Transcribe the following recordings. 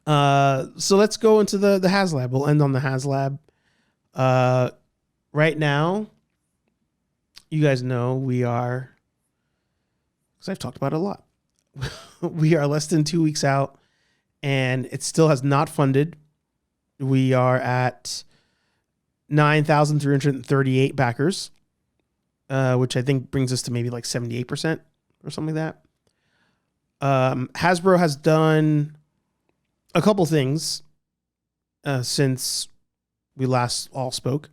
So let's go into the Haslab. We'll end on the Haslab. Right now, you guys know we are, because I've talked about it a lot. We are less than 2 weeks out, and it still has not funded. We are at 9,338 backers, which I think brings us to maybe like 78% or something like that. Hasbro has done a couple things since we last all spoke.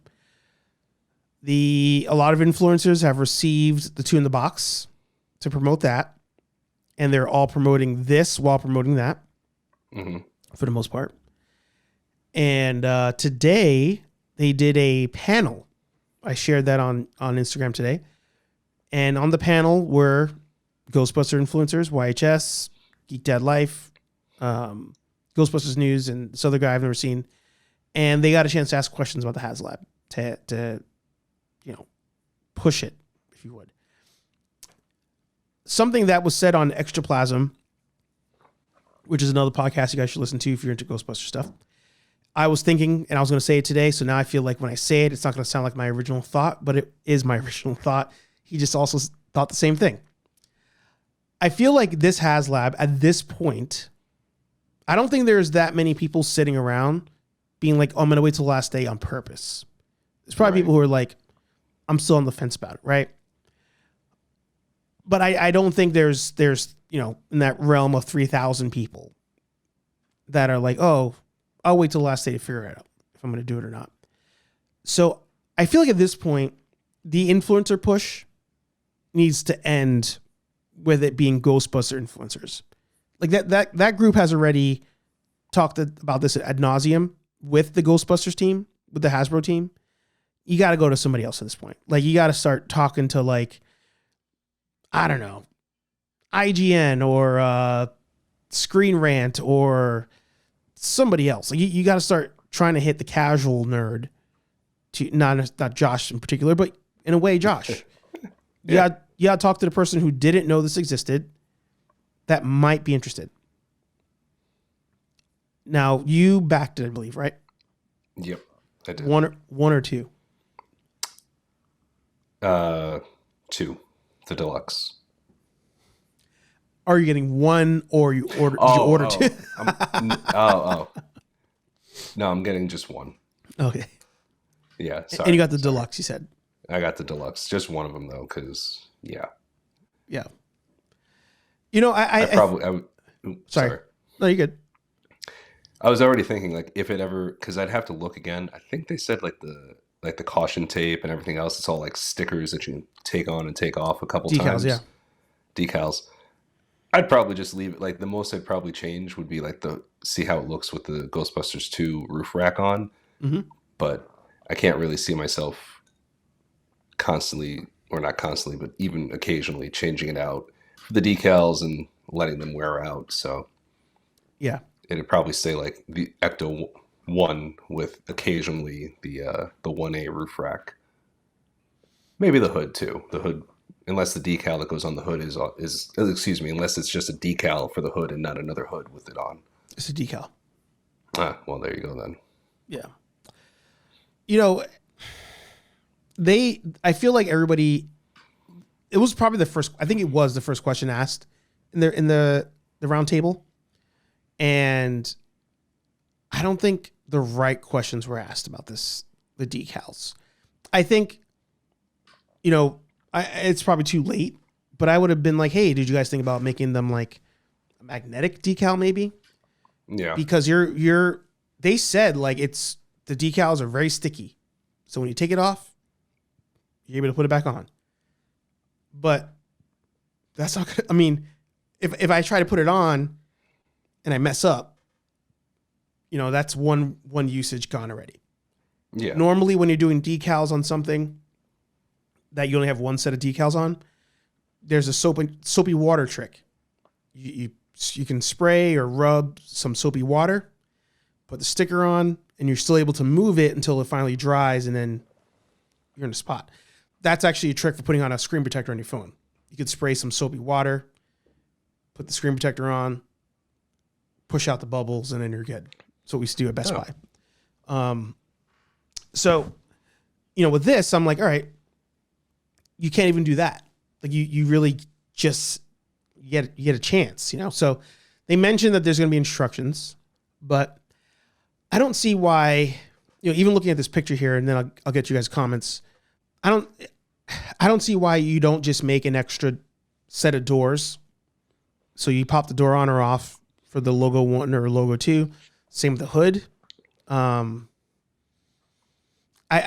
A lot of influencers have received the 2 in the box to promote that, and they're all promoting this while promoting that, for the most part. And today they did a panel. I shared that on Instagram today, and on the panel were Ghostbuster influencers, YHS, Geek Dad Life, Ghostbusters News, and this other guy I've never seen, and they got a chance to ask questions about the Haslab to push it, if you would. Something that was said on Extraplasm, which is another podcast you guys should listen to if you're into Ghostbuster stuff. I was thinking, and I was going to say it today, so now I feel like when I say it, it's not going to sound like my original thought, but it is my original thought. He just also thought the same thing. I feel like this Haslab, at this point, I don't think there's that many people sitting around being like, oh, I'm going to wait till the last day on purpose. There's probably people who are like, I'm still on the fence about it, right? But I don't think there's in that realm of 3,000 people that are like, oh, I'll wait till the last day to figure it out if I'm going to do it or not. So I feel like at this point, the influencer push needs to end with it being Ghostbuster influencers. Like that group has already talked about this ad nauseum with the Ghostbusters team, with the Hasbro team. You got to go to somebody else at this point. Like, you got to start talking to, like, I don't know, IGN or Screen Rant or somebody else. Like, you got to start trying to hit the casual nerd, to not Josh in particular, but in a way, Josh. You got to talk to the person who didn't know this existed that might be interested. Now, you backed it, I believe, right? Yep, I did. One or two? 2, the deluxe. Are you getting one, or did you order two? No, I'm getting just one. Okay. Yeah, sorry. And you got the deluxe, you said. I got the deluxe. Just one of them, though, because, yeah. Yeah. You know, sorry. No, you're good. I was already thinking, like, if it ever, because I'd have to look again. I think they said, like the caution tape and everything else, it's all like stickers that you can take on and take off a couple times. Decals. I'd probably just leave it. Like, the most I'd probably change would be like see how it looks with the Ghostbusters 2 roof rack on. Mm-hmm. But I can't really see myself constantly, or not constantly, but even occasionally changing it out for the decals and letting them wear out. So yeah, it'd probably stay like the Ecto 1 with occasionally the 1A roof rack. Maybe the hood too. The hood, unless the decal that goes on the hood is unless it's just a decal for the hood and not another hood with it on. It's a decal. Well, there you go then. Yeah. You know, I feel like everybody, it was probably I think it was the first question asked in the round table. And I don't think the right questions were asked about the decals. I think, it's probably too late, but I would have been like, hey, did you guys think about making them like a magnetic decal maybe? Yeah. Because they said like the decals are very sticky. So when you take it off, you're able to put it back on. But that's not good. I mean, if I try to put it on and I mess up, that's one usage gone already. Yeah. Normally, when you're doing decals on something that you only have one set of decals on, there's a soapy water trick. You can spray or rub some soapy water, put the sticker on, and you're still able to move it until it finally dries, and then you're in a spot. That's actually a trick for putting on a screen protector on your phone. You could spray some soapy water, put the screen protector on, push out the bubbles, and then you're good. That's what we used to do at Best Buy. So, with this, I'm like, all right, you can't even do that. Like you really just you get a chance, So they mentioned that there's going to be instructions, but I don't see why. Even looking at this picture here, and then I'll get you guys' comments. I don't see why you don't just make an extra set of doors. So you pop the door on or off for the logo 1 or logo 2. Same with the hood. I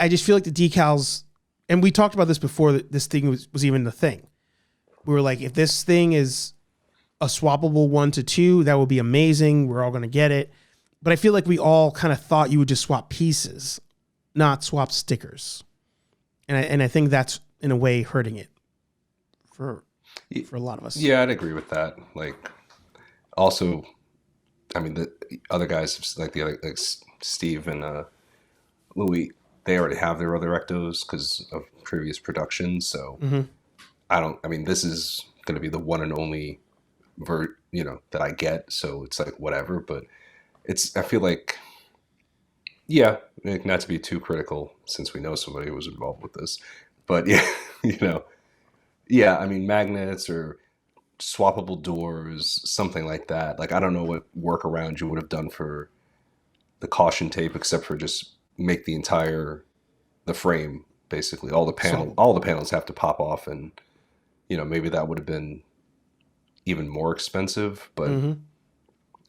just feel like the decals, and we talked about this before this thing was even the thing. We were like, if this thing is a swappable 1 to 2, that would be amazing. We're all going to get it. But I feel like we all kind of thought you would just swap pieces, not swap stickers. And I think that's in a way hurting it for a lot of us. Yeah, I'd agree with that. Like, also, I mean, the other guys, like Steve and Louis, they already have their other ectos because of previous productions. So this is going to be the one and only that I get. So it's like whatever, but I feel like, yeah, not to be too critical since we know somebody who was involved with this, but yeah, yeah, I mean, magnets or swappable doors, something like that. Like, I don't know what workaround you would have done for the caution tape, except for just make the frame, basically. All the panels have to pop off, and, maybe that would have been even more expensive, but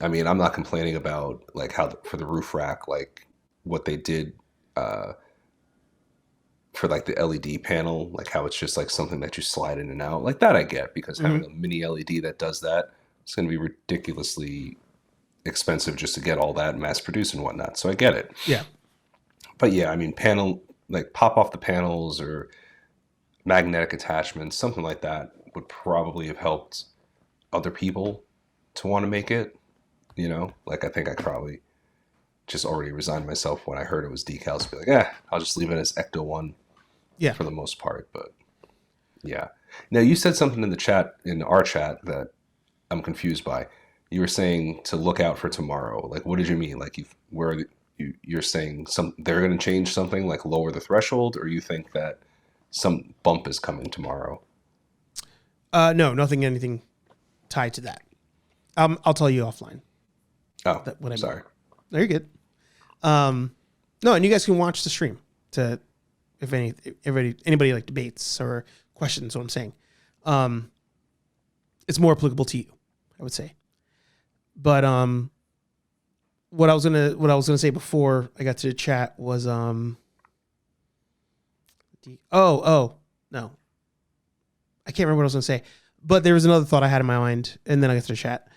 I mean, I'm not complaining about like how for the roof rack, like what they did for like the LED panel, like how it's just like something that you slide in and out, like that I get, because having a mini LED that does that, it's going to be ridiculously expensive just to get all that mass produced and whatnot. So I get it. Yeah. But yeah, I mean, like pop off the panels or magnetic attachments, something like that would probably have helped other people to want to make it. Like I think I probably just already resigned myself when I heard it was decals to be like, I'll just leave it as Ecto 1 for the most part. But yeah. Now you said something in our chat that I'm confused by. You were saying to look out for tomorrow. Like, what did you mean? Like you're saying they're going to change something, like lower the threshold, or you think that some bump is coming tomorrow? No, anything tied to that. I'll tell you offline. Oh, sorry. No, you're good. No, and you guys can watch the stream if anybody like debates or questions what I'm saying. It's more applicable to you, I would say. But what I was gonna say before I got to the chat was no, I can't remember what I was gonna say. But there was another thought I had in my mind, and then I got to the chat.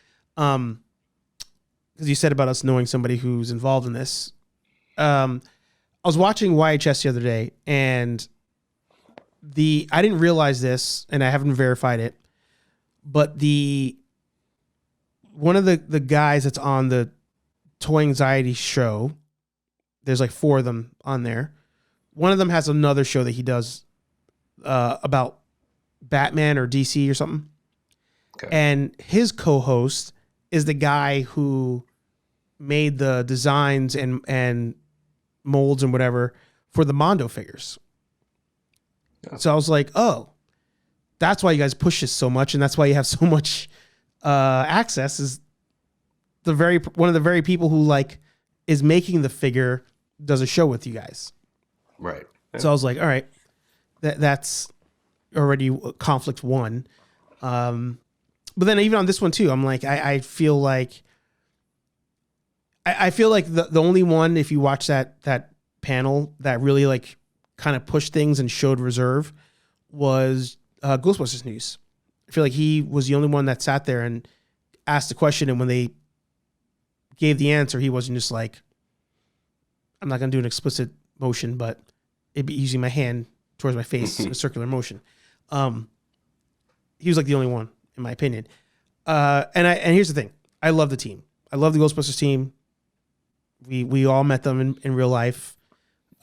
Because you said about us knowing somebody who's involved in this. I was watching YHS the other day, and I didn't realize this, and I haven't verified it, but one of the guys that's on the Toy Anxiety show, there's like 4 of them on there. One of them has another show that he does about Batman or DC or something. Okay. And his co-host is the guy who made the designs and molds and whatever for the Mondo figures. Yeah. So I was like, oh, that's why you guys push this so much, and that's why you have so much access, is one of the very people who like is making the figure does a show with you guys. Right. Yeah. So I was like, all right, that's already conflict 1. But then even on this one too, I'm like, I feel like the only one, if you watch that panel that really like kind of pushed things and showed reserve, was Ghostbusters News. I feel like he was the only one that sat there and asked the question, and when they gave the answer, he wasn't just like, I'm not going to do an explicit motion, but it'd be using my hand towards my face in a circular motion. He was like the only one, in my opinion. And here's the thing. I love the team. I love the Ghostbusters team. We all met them in real life.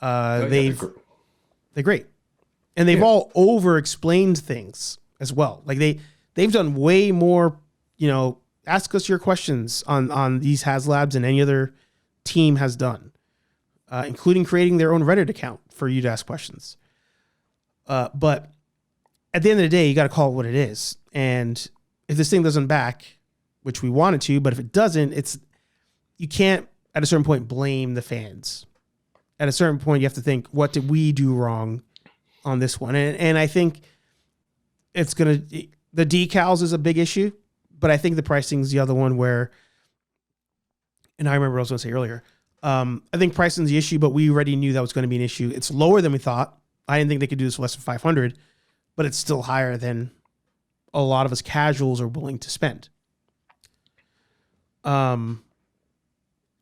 They're great. And they've all over explained things as well. Like they've done way more, ask us your questions on these Haslabs and any other team has done, including creating their own Reddit account for you to ask questions. But at the end of the day, you got to call it what it is. And if this thing doesn't back, which we want it to, but if it doesn't, you can't at a certain point blame the fans. At a certain point, you have to think, what did we do wrong on this one? And I think the decals is a big issue, but I think the pricing is the other one where, and I remember what I was going to say earlier. I think pricing is the issue, but we already knew that was going to be an issue. It's lower than we thought. I didn't think they could do this for less than 500, but it's still higher than a lot of us casuals are willing to spend.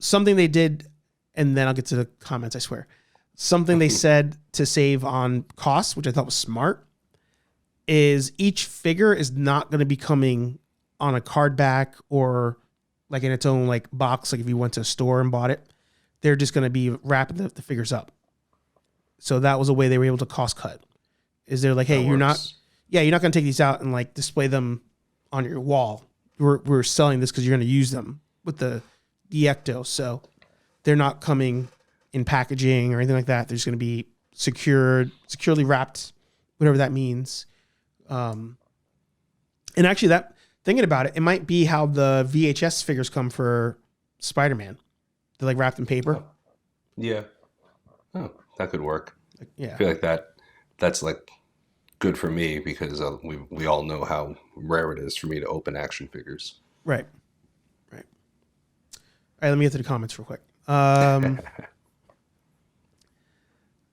Something they did, and then I'll get to the comments, I swear. Something they said to save on costs, which I thought was smart, is each figure is not going to be coming on a card back or like in its own like box. Like if you went to a store and bought it, they're just going to be wrapping the figures up. So that was a way they were able to cost cut. Is they're like, hey, you're not going to take these out and like display them on your wall. We're selling this because you're going to use them with the Ecto. So they're not coming in packaging or anything like that. They're just going to be securely wrapped, whatever that means. And actually, that thinking about it, it might be how the VHS figures come for Spider-Man. They're like wrapped in paper. Oh. Yeah. Oh, that could work. Yeah. I feel like that's like good for me because we all know how rare it is for me to open action figures. Right. All right, let me get to the comments real quick.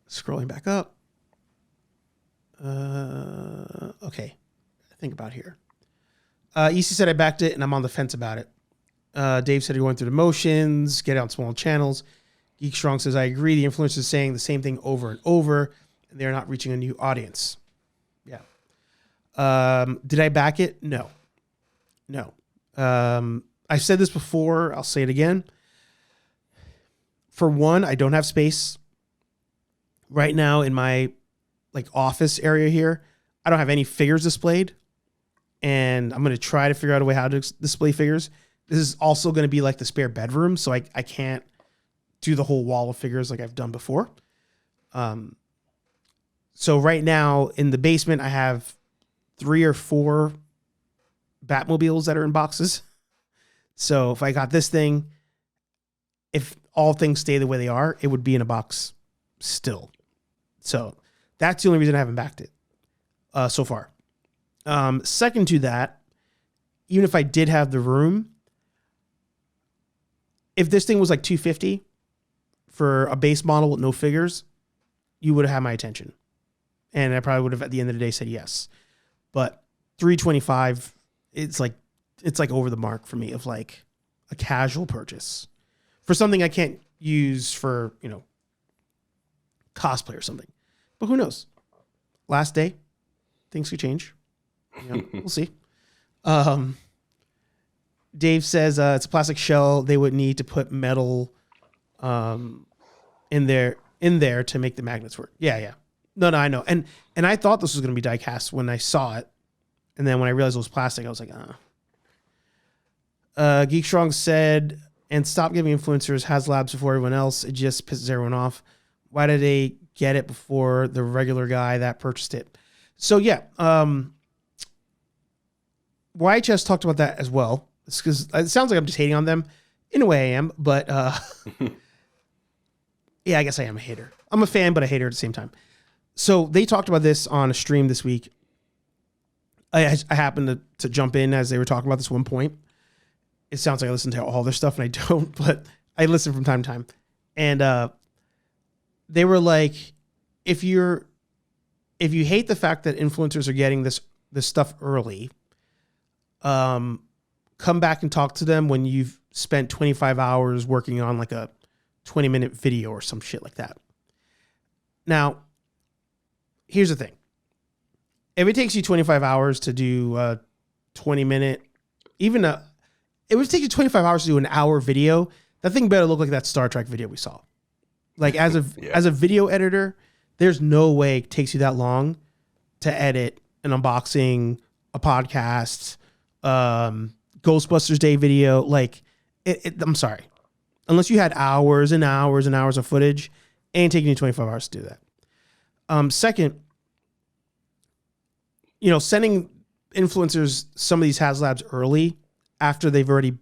Scrolling back up. Okay. Think about here. EC said I backed it and I'm on the fence about it. Dave said he went through the motions, get out small channels. Geek Strong says I agree. The influencers saying the same thing over and over, and they're not reaching a new audience. Yeah. Did I back it? No. I've said this before. I'll say it again. For one, I don't have space right now in my like office area here. I don't have any figures displayed, and I'm going to try to figure out a way how to display figures. This is also going to be like the spare bedroom, so I can't do the whole wall of figures like I've done before. So right now in the basement, I have 3 or 4 Batmobiles that are in boxes. So if I got this thing, if all things stay the way they are, it would be in a box still. So that's the only reason I haven't backed it so far. Second to that, even if I did have the room, if this thing was like $250 for a base model with no figures, you would have had my attention. And I probably would have at the end of the day said yes. But $325, it's like over the mark for me of like a casual purchase for something I can't use for, cosplay or something. But who knows? Last day, things could change. We'll see. Dave says it's a plastic shell. They would need to put metal in there to make the magnets work. Yeah. No, I know. And I thought this was going to be die cast when I saw it. And then when I realized it was plastic, I was like, Geek Strong said, and stop giving influencers Haslabs before everyone else. It just pisses everyone off. Why did they get it before the regular guy that purchased it? So yeah, YHS talked about that as well. It's because it sounds like I'm just hating on them. In a way I am, but yeah, I guess I am a hater. I'm a fan, but a hater at the same time. So they talked about this on a stream this week. I happened to jump in as they were talking about this one point. It sounds like I listen to all their stuff and I don't, but I listen from time to time. And they were like, if you hate the fact that influencers are getting this stuff early, come back and talk to them when you've spent 25 hours working on like a 20-minute video or some shit like that. Now, here's the thing. If it takes you 25 hours to do a 20-minute, it would take you 25 hours to do an hour video. That thing better look like that Star Trek video we saw. Like as a video editor, there's no way it takes you that long to edit an unboxing, a podcast, go Ghostbusters Day video. Like, I'm sorry. Unless you had hours and hours and hours of footage, it ain't taking you 25 hours to do that. Second, sending influencers some of these Haslabs early after they've already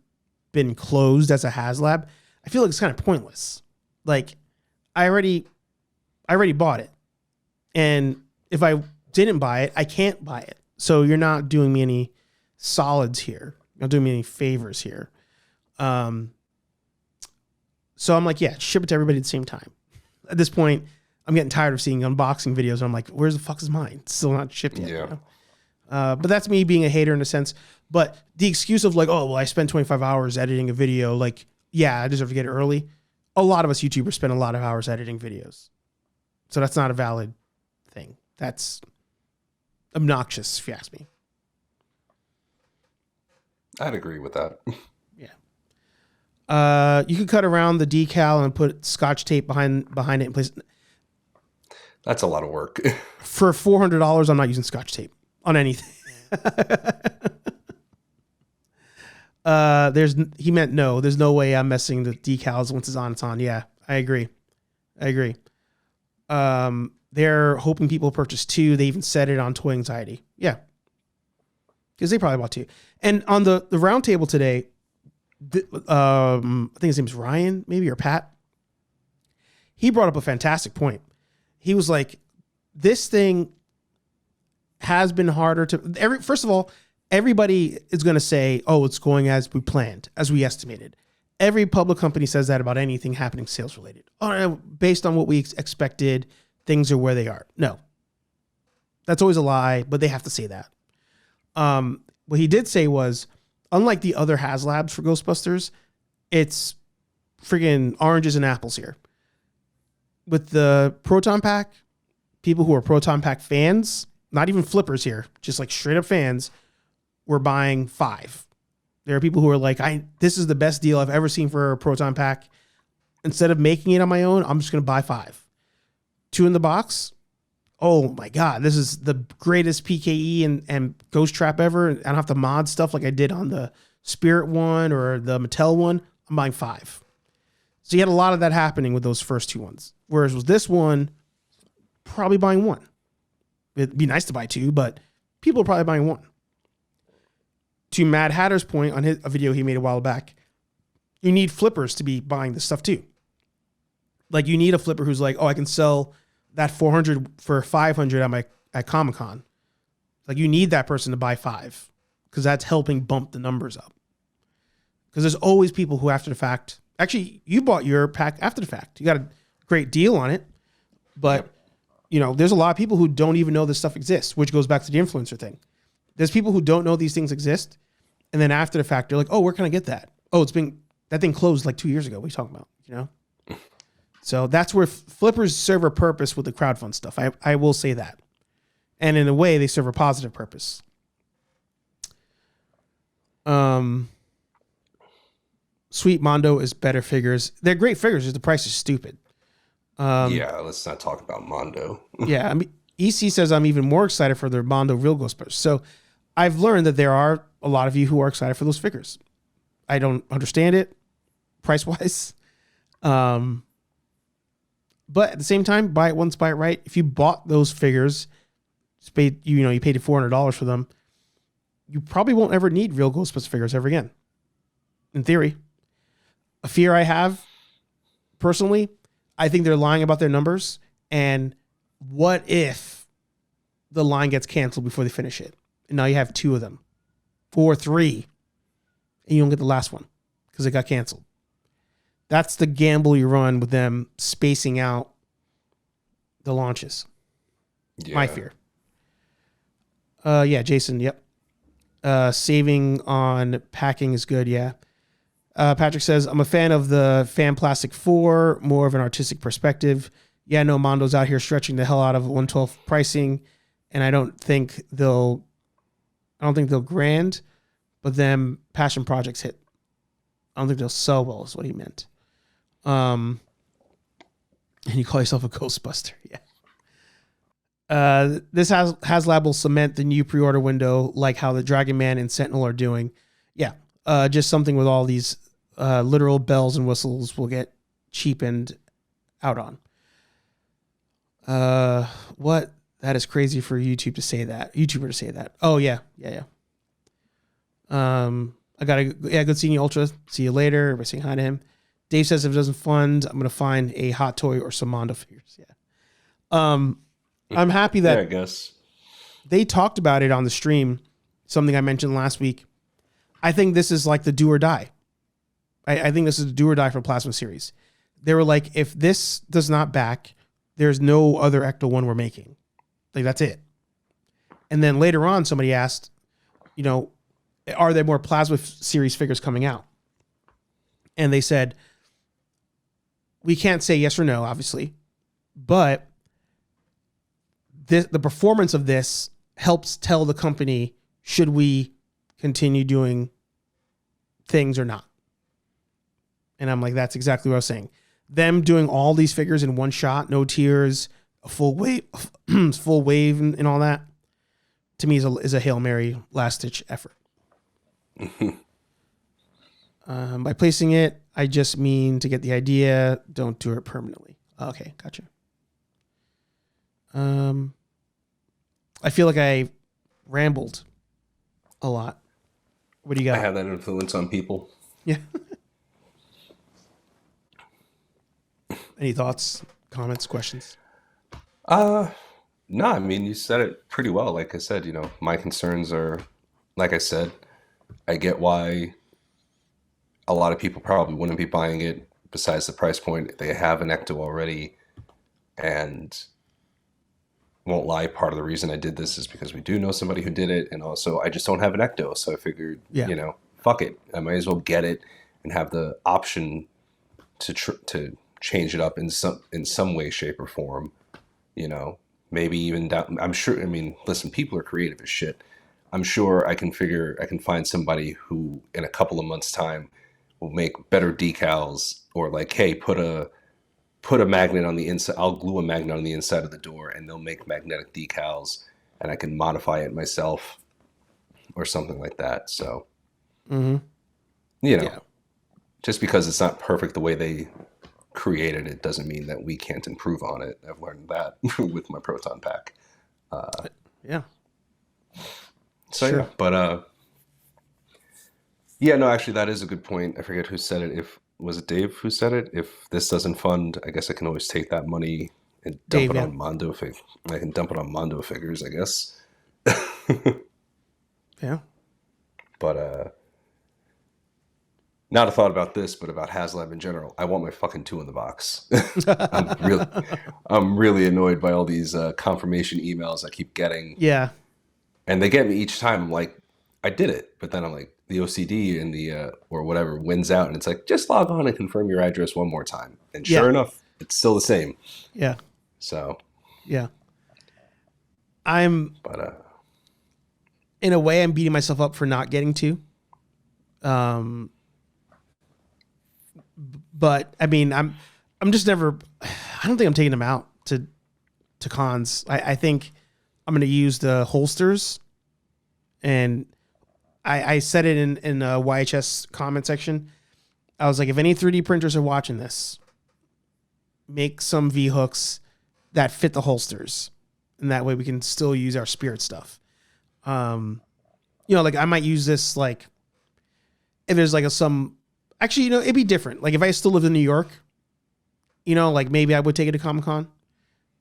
been closed as a Haslab, I feel like it's kind of pointless. Like, I already bought it. And if I didn't buy it, I can't buy it. So you're not doing me any solids here. You're not doing me any favors here. So I'm like, yeah, ship it to everybody at the same time. At this point, I'm getting tired of seeing unboxing videos. And I'm like, where's the fuck is mine? It's still not shipped yet. Yeah. But that's me being a hater in a sense. But the excuse of like, oh, well, I spent 25 hours editing a video. Like, yeah, I deserve to get it early. A lot of us YouTubers spend a lot of hours editing videos. So that's not a valid thing. That's obnoxious, if you ask me. I'd agree with that. Yeah. You could cut around the decal and put Scotch tape behind it in place. That's a lot of work. For $400, I'm not using Scotch tape on anything. He meant no. There's no way I'm messing the decals once it's on. It's on. Yeah, I agree. They're hoping people purchase 2. They even said it on Toy Anxiety. Yeah, because they probably bought 2. And on the round table today, I think his name's Ryan, maybe, or Pat. He brought up a fantastic point. He was like, this thing has been harder to first of all, everybody is going to say, oh, it's going as we planned, as we estimated. Every public company says that about anything happening sales related. Oh, based on what we expected, things are where they are. No, that's always a lie, but they have to say that. What he did say was, unlike the other Haslabs for Ghostbusters, it's friggin' oranges and apples here. With the Proton Pack, people who are Proton Pack fans, not even flippers here, just like straight up fans, were buying 5. There are people who are like, this is the best deal I've ever seen for a Proton Pack. Instead of making it on my own, I'm just going to buy 5. 2 in the box. Oh my God, this is the greatest PKE and Ghost Trap ever. I don't have to mod stuff like I did on the Spirit one or the Mattel one. I'm buying 5. So you had a lot of that happening with those first 2 ones. Whereas with this one, probably buying 1. It'd be nice to buy 2, but people are probably buying 1. To Mad Hatter's point on a video he made a while back, you need flippers to be buying this stuff too. Like, you need a flipper who's like, oh, I can sell that 400 for 500 at Comic-Con. Like, you need that person to buy 5 because that's helping bump the numbers up. Because there's always people who after the fact, actually, you bought your pack after the fact. You got a great deal on it, but there's a lot of people who don't even know this stuff exists, which goes back to the influencer thing. There's people who don't know these things exist, and then after the fact, they're like, oh, where can I get that? Oh, that thing closed like 2 years ago. What are you talking about? So that's where flippers serve a purpose with the crowdfund stuff. I will say that. And in a way, they serve a positive purpose. Sweet Mondo is better figures. They're great figures, just the price is stupid. Yeah, let's not talk about Mondo. Yeah, I mean, EC says I'm even more excited for their Mondo Real Ghostbusters. So I've learned that there are a lot of you who are excited for those figures. I don't understand it price-wise. But at the same time, buy it once, buy it right. If you bought those figures, you paid $400 for them, you probably won't ever need real Ghostbusters figures ever again. In theory. A fear I have, personally, I think they're lying about their numbers. And what if the line gets canceled before they finish it? And now you have 2 of them. 4, 3. And you don't get the last one because it got canceled. That's the gamble you run with them spacing out the launches. Yeah. My fear. Jason, yep. Saving on packing is good, yeah. Patrick says, I'm a fan of the Fan Plastic 4, more of an artistic perspective. Yeah, no, Mondo's out here stretching the hell out of 112 pricing, and I don't think they'll grand, but then passion projects hit. I don't think they'll sell well is what he meant. And you call yourself a Ghostbuster, yeah. This Haslab will cement the new pre-order window like how the Dragon Man and Sentinel are doing. Yeah, just something with all these literal bells and whistles will get cheapened out on. What? That is crazy for YouTuber to say that. Oh yeah. I gotta, good seeing you, Ultra. See you later. Everybody saying hi to him. Dave says if it doesn't fund, I'm gonna find a hot toy or some Mondo figures. Yeah. I'm happy that I guess they talked about it on the stream. Something I mentioned last week. I think this is like the do or die. I think this is the do or die for Plasma series. They were like, if this does not back, there's no other Ecto one we're making. Like, that's it. And then later on, somebody asked, are there more Plasma series figures coming out? And they said, we can't say yes or no, obviously, but the performance of this helps tell the company, should we continue doing things or not? And I'm like, that's exactly what I was saying. Them doing all these figures in one shot, no tears, a full wave, and all that, to me is a Hail Mary last ditch effort. By placing it, I just mean to get the idea. Don't do it permanently. Okay, gotcha. I feel like I rambled a lot. What do you got? I have that influence on people. Yeah. Any thoughts, comments, questions? No, I mean, you said it pretty well. Like I said, my concerns are, like I said, I get why a lot of people probably wouldn't be buying it besides the price point. They have an Ecto already, and won't lie, part of the reason I did this is because we do know somebody who did it, and also I just don't have an Ecto, so I figured, fuck it. I might as well get it and have the option to change it up in some way, shape, or form. Maybe even down. I'm sure. I mean, listen, people are creative as shit. I'm sure I can find somebody who in a couple of months' time will make better decals, or like, hey, put a magnet on the inside. I'll glue a magnet on the inside of the door, and they'll make magnetic decals, and I can modify it myself, or something like that. So, just because it's not perfect the way they created it doesn't mean that we can't improve on it. I've learned that with my proton pack. Yeah. So sure. Yeah, but no, actually, that is a good point. I forget who said it. Was it Dave who said it? If this doesn't fund, I guess I can always take that money and dump it on Mondo figures. I can dump it on Mondo figures, I guess. Yeah. But not a thought about this, but about Haslab in general. I want my fucking 2 in the box. I'm really annoyed by all these confirmation emails I keep getting. Yeah. And they get me each time. I'm like, I did it. But then I'm like, the OCD and the or whatever wins out, and it's like, just log on and confirm your address one more time. And sure enough, it's still the same. Yeah. So. Yeah. In a way, I'm beating myself up for not getting to. But I mean, I'm just never. I don't think I'm taking them out to cons. I think I'm going to use the holsters, and I said it in a YHS comment section. I was like, if any 3D printers are watching this, make some V hooks that fit the holsters, and that way we can still use our spirit stuff. Like I might use this like if there's like actually, it'd be different. Like if I still lived in New York, like maybe I would take it to Comic-Con,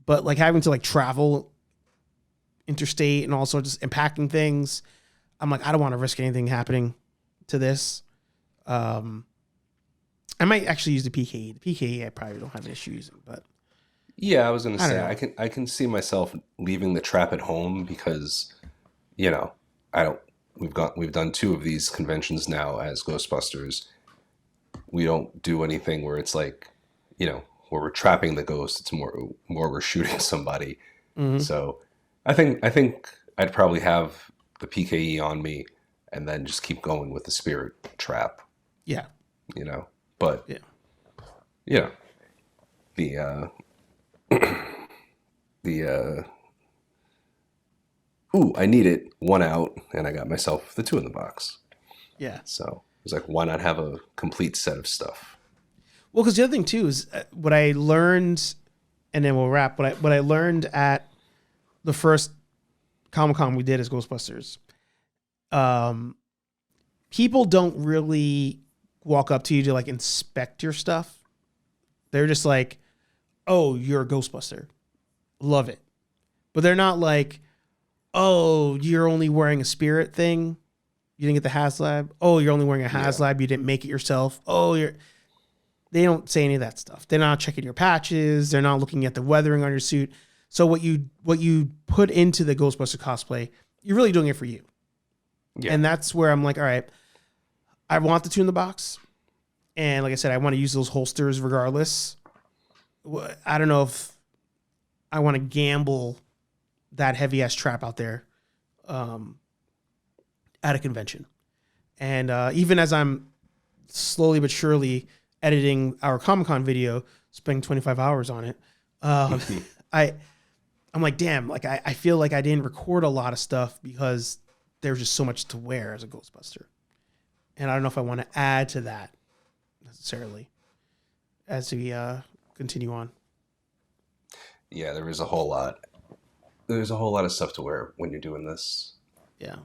but like having to like travel interstate and all sorts and packing things, I'm like, I don't want to risk anything happening to this. I might actually use the PKE. The PKE I probably don't have an issue using, but yeah, I was gonna say I can see myself leaving the trap at home because, we've done 2 of these conventions now as Ghostbusters. We don't do anything where it's like, where we're trapping the ghost. It's more we're shooting somebody. Mm-hmm. So I think I'd probably have the PKE on me and then just keep going with the spirit trap. Yeah. But the I need it, 1 out, and I got myself the 2 in the box. Yeah. So was like, why not have a complete set of stuff? Well, because the other thing too is what I learned, and then we'll wrap. What I learned at the first Comic-Con we did as Ghostbusters. People don't really walk up to you to like inspect your stuff. They're just like, "Oh, you're a Ghostbuster, love it," but they're not like, "Oh, you're only wearing a spirit thing. You didn't get the Haslab. Oh, you're only wearing a Haslab. You didn't make it yourself. Oh, you're." They don't say any of that stuff. They're not checking your patches. They're not looking at the weathering on your suit. So what you put into the Ghostbuster cosplay, you're really doing it for you. Yeah. And that's where I'm like, all right, I want the two in the box. And like I said, I want to use those holsters regardless. I don't know if I want to gamble that heavy ass trap out there at a convention. And even as I'm slowly but surely editing our Comic-Con video, spending 25 hours on it, I'm like, damn, like I feel like I didn't record a lot of stuff because there's just so much to wear as a Ghostbuster. And I don't know if I want to add to that necessarily as we continue on. Yeah, there is a whole lot. There's a whole lot of stuff to wear when you're doing this. Yeah.